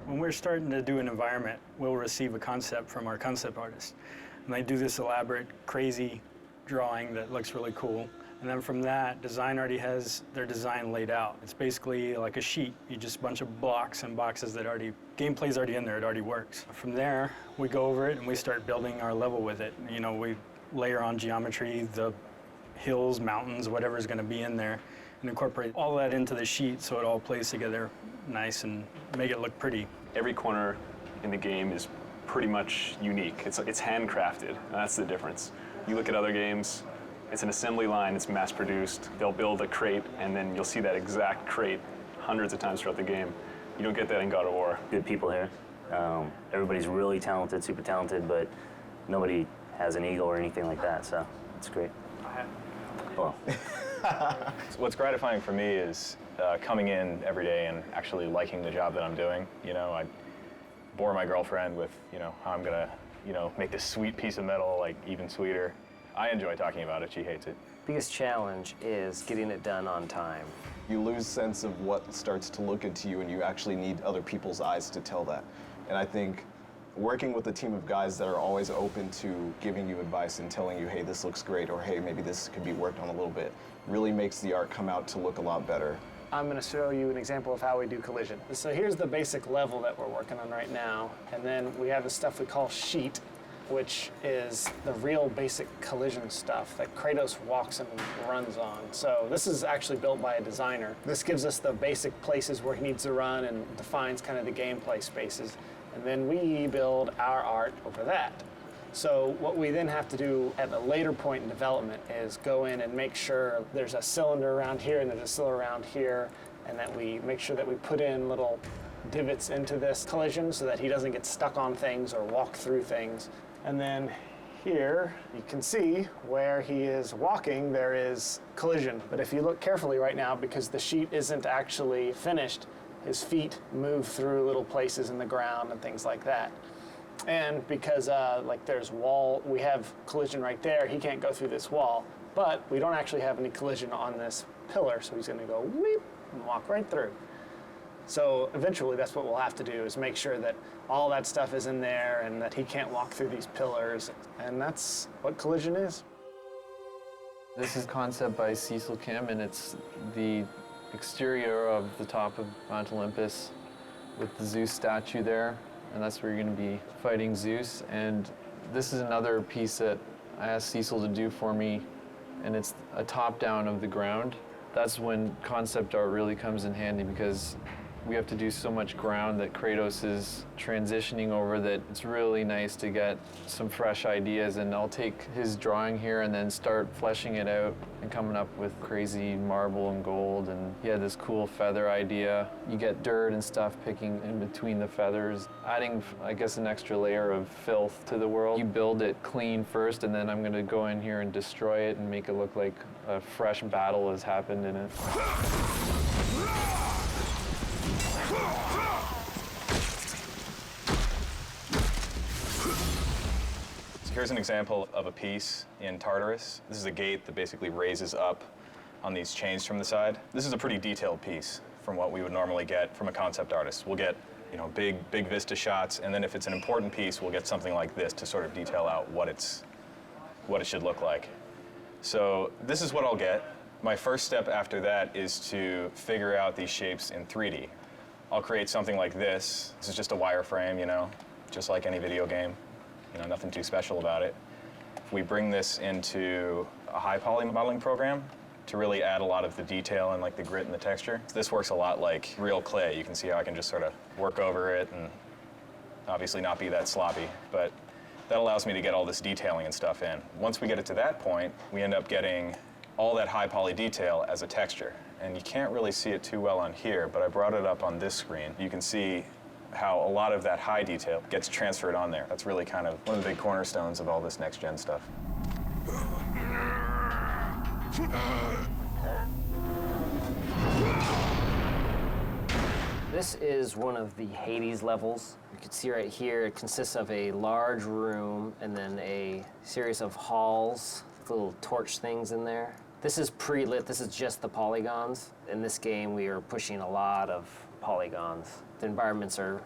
When we're starting to do an environment, we'll receive a concept from our concept artist. And they do this elaborate, crazy drawing that looks really cool. And then from that, design already has their design laid out. It's basically like a sheet. You just a bunch of blocks and boxes that gameplay's already in there, it already works. From there, we go over it and we start building our level with it. You know, we layer on geometry, the hills, mountains, whatever's gonna be in there, and incorporate all that into the sheet so it all plays together nice and make it look pretty. Every corner in the game is pretty much unique. It's handcrafted, and that's the difference. You look at other games, it's an assembly line, it's mass produced. They'll build a crate, and then you'll see that exact crate hundreds of times throughout the game. You don't get that in God of War. Good people here. Everybody's really talented, super talented, but nobody has an ego or anything like that, so it's great. Well. What's gratifying for me is coming in every day and actually liking the job that I'm doing. You know, I bore my girlfriend with, you know, how I'm gonna, you know, make this sweet piece of metal like even sweeter. I enjoy talking about it, she hates it. Biggest challenge is getting it done on time. You lose sense of what starts to look into you, and you actually need other people's eyes to tell that. And I think working with a team of guys that are always open to giving you advice and telling you, hey, this looks great, or hey, maybe this could be worked on a little bit, really makes the art come out to look a lot better. I'm going to show you an example of how we do collision. So here's the basic level that we're working on right now, and then we have the stuff we call sheet, which is the real basic collision stuff that Kratos walks and runs on. So this is actually built by a designer. This gives us the basic places where he needs to run and defines kind of the gameplay spaces. And then we build our art over that. So what we then have to do at a later point in development is go in and make sure there's a cylinder around here and there's a cylinder around here, and that we make sure that we put in little divots into this collision so that he doesn't get stuck on things or walk through things. And then here, you can see where he is walking, there is collision. But if you look carefully right now, because the sheet isn't actually finished, his feet move through little places in the ground and things like that. And because like there's wall, we have collision right there, he can't go through this wall, but we don't actually have any collision on this pillar, so he's gonna go weep and walk right through. So eventually that's what we'll have to do, is make sure that all that stuff is in there and that he can't walk through these pillars. And that's what collision is. This is a concept by Cecil Kim, and it's the exterior of the top of Mount Olympus with the Zeus statue there, and that's where you're going to be fighting Zeus. And this is another piece that I asked Cecil to do for me, and it's a top-down of the ground. That's when concept art really comes in handy, because we have to do so much ground that Kratos is transitioning over that it's really nice to get some fresh ideas. And I'll take his drawing here and then start fleshing it out and coming up with crazy marble and gold. And he had this cool feather idea. You get dirt and stuff picking in between the feathers, adding, I guess, an extra layer of filth to the world. You build it clean first, and then I'm gonna go in here and destroy it and make it look like a fresh battle has happened in it. Here's an example of a piece in Tartarus. This is a gate that basically raises up on these chains from the side. This is a pretty detailed piece from what we would normally get from a concept artist. We'll get, you know, big vista shots, and then if it's an important piece, we'll get something like this to sort of detail out what it should look like. So this is what I'll get. My first step after that is to figure out these shapes in 3D. I'll create something like this. This is just a wireframe, you know, just like any video game. You know, nothing too special about it. We bring this into a high poly modeling program to really add a lot of the detail and like the grit and the texture. This works a lot like real clay. You can see how I can just sort of work over it and obviously not be that sloppy, but that allows me to get all this detailing and stuff in. Once we get it to that point, we end up getting all that high poly detail as a texture. And you can't really see it too well on here, but I brought it up on this screen. You can see how a lot of that high detail gets transferred on there. That's really kind of one of the big cornerstones of all this next-gen stuff. This is one of the Hades levels. You can see right here, it consists of a large room and then a series of halls with little torch things in there. This is pre-lit, this is just the polygons. In this game, we are pushing a lot of polygons. The environments are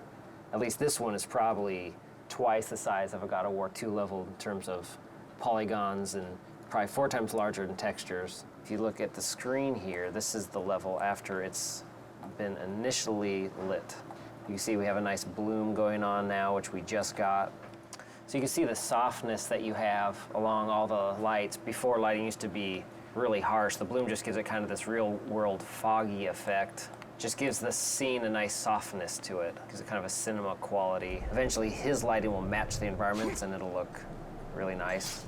At least this one is probably twice the size of a God of War 2 level in terms of polygons, and probably 4 times larger in textures. If you look at the screen here, this is the level after it's been initially lit. You can see we have a nice bloom going on now, which we just got. So you can see the softness that you have along all the lights. Before, lighting used to be really harsh. The bloom just gives it kind of this real world foggy effect. Just gives the scene a nice softness to it. Gives it kind of a cinema quality. Eventually his lighting will match the environments and it'll look really nice.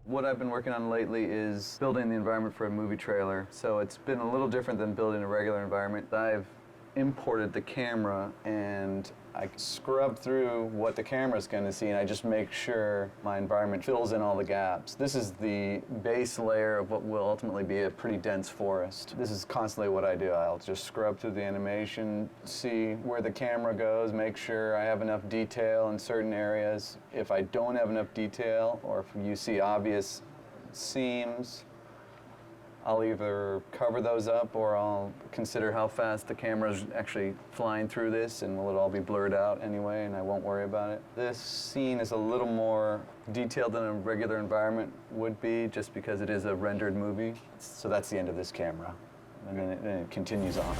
What I've been working on lately is building the environment for a movie trailer. So it's been a little different than building a regular environment. I've imported the camera and I scrub through what the camera's going to see, and I just make sure my environment fills in all the gaps. This is the base layer of what will ultimately be a pretty dense forest. This is constantly what I do. I'll just scrub through the animation, see where the camera goes, make sure I have enough detail in certain areas. If I don't have enough detail, or if you see obvious seams, I'll either cover those up or I'll consider how fast the camera's actually flying through this, and will it all be blurred out anyway, and I won't worry about it. This scene is a little more detailed than a regular environment would be, just because it is a rendered movie. So that's the end of this camera, and then it continues on.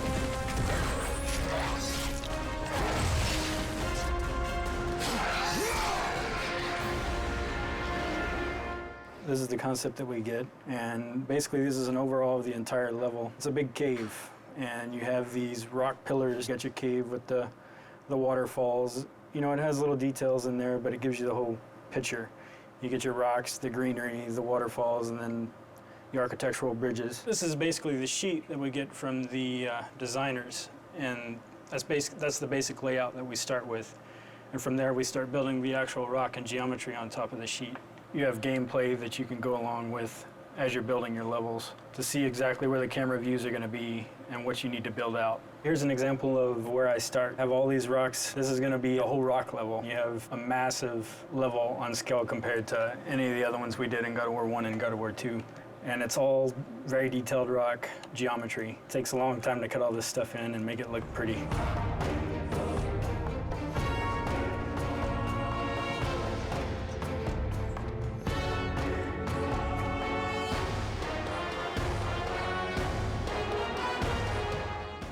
This is the concept that we get, and basically this is an overall of the entire level. It's a big cave, and you have these rock pillars. You got your cave with the waterfalls. You know, it has little details in there, but it gives you the whole picture. You get your rocks, the greenery, the waterfalls, and then the architectural bridges. This is basically the sheet that we get from the designers, and that's the basic layout that we start with. And from there we start building the actual rock and geometry on top of the sheet. You have gameplay that you can go along with as you're building your levels to see exactly where the camera views are going to be and what you need to build out. Here's an example of where I start. I have all these rocks. This is going to be a whole rock level. You have a massive level on scale compared to any of the other ones we did in God of War 1 and God of War 2. And it's all very detailed rock geometry. It takes a long time to cut all this stuff in and make it look pretty.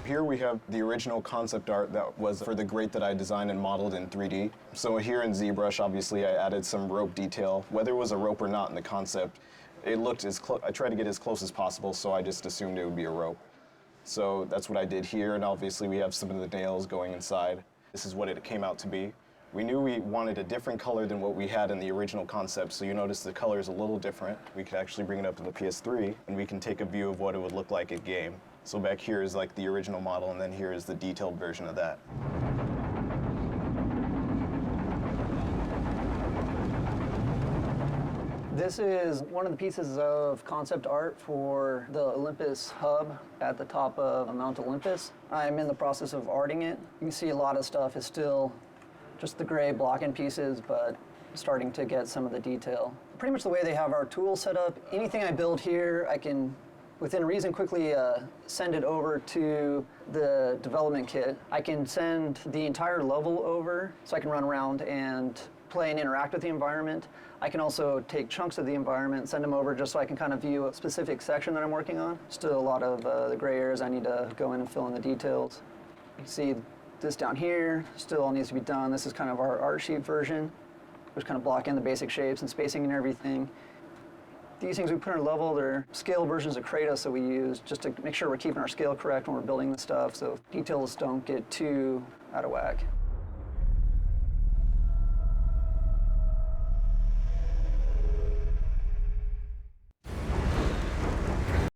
Here we have the original concept art that was for the grate that I designed and modeled in 3D. So here in ZBrush, obviously, I added some rope detail. Whether it was a rope or not in the concept, it looked I tried to get as close as possible, so I just assumed it would be a rope. So that's what I did here, and obviously we have some of the nails going inside. This is what it came out to be. We knew we wanted a different color than what we had in the original concept, so you notice the color is a little different. We could actually bring it up to the PS3, and we can take a view of what it would look like at game. So back here is like the original model, and then here is the detailed version of that. This is one of the pieces of concept art for the Olympus hub at the top of Mount Olympus. I'm in the process of arting it. You can see a lot of stuff is still just the gray block-in pieces, but starting to get some of the detail. Pretty much the way they have our tools set up, anything I build here, I can within reason quickly send it over to the development kit. I can send the entire level over so I can run around and play and interact with the environment. I can also take chunks of the environment, send them over just so I can kind of view a specific section that I'm working on. Still a lot of the gray areas I need to go in and fill in the details. You can see this down here still all needs to be done. This is kind of our art sheet version, which kind of block in the basic shapes and spacing and everything. These things we put in our level, they're scale versions of Kratos that we use just to make sure we're keeping our scale correct when we're building the stuff, so details don't get too out of whack.